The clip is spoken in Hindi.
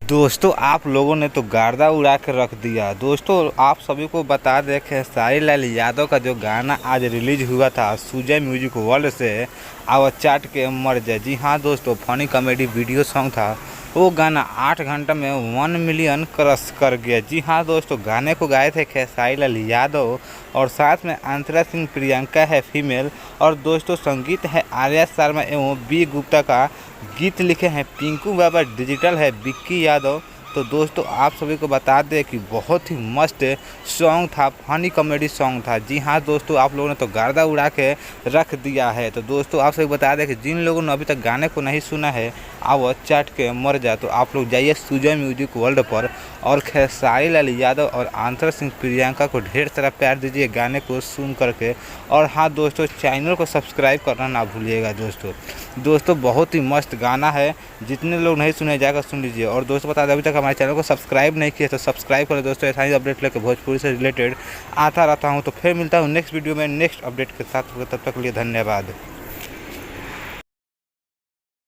दोस्तों आप लोगों ने तो गर्दा उड़ा के रख दिया। दोस्तों आप सभी को बता दें खेसारी लाल यादव का जो गाना आज रिलीज हुआ था सुजय म्यूजिक वर्ल्ड से, आवा चाट के मर जाए। जी हाँ दोस्तों, फनी कॉमेडी वीडियो सॉन्ग था। वो गाना 8 घंटा में 1 मिलियन क्रॉस कर गया। जी हाँ दोस्तों, गाने को गाए थे खेसारी लाल यादव और साथ में अंतरा सिंह प्रियंका है फीमेल, और दोस्तों संगीत है आर्या शर्मा एवं बी गुप्ता का। गीत लिखे हैं पिंकू बाबा, डिजिटल है विक्की यादव। तो दोस्तों आप सभी को बता दें कि बहुत ही मस्त सॉन्ग था, फनी कॉमेडी सॉन्ग था। जी हाँ दोस्तों, आप लोगों ने तो गर्दा उड़ा के रख दिया है। तो दोस्तों आप सभी बता दें कि जिन लोगों ने अभी तक गाने को नहीं सुना है, आओ चाट के मर जा, तो आप लोग जाइए सुजय म्यूजिक वर्ल्ड पर और खेसारी लाल यादव और अंतरा सिंह प्रियंका को ढेर सारा प्यार दीजिए गाने को सुन करके। और हाँ दोस्तों, चैनल को सब्सक्राइब करना ना भूलिएगा। दोस्तों बहुत ही मस्त गाना है, जितने लोग नहीं सुने जाकर सुन लीजिए। और दोस्तों बता दें अभी तक हमारे चैनल को सब्सक्राइब नहीं किया तो सब्सक्राइब करें दोस्तों। ऐसा ही अपडेट लेकर भोजपुरी से रिलेटेड आता रहता हूँ। तो फिर मिलता हूँ नेक्स्ट वीडियो में नेक्स्ट अपडेट के साथ। तब तक के लिए धन्यवाद।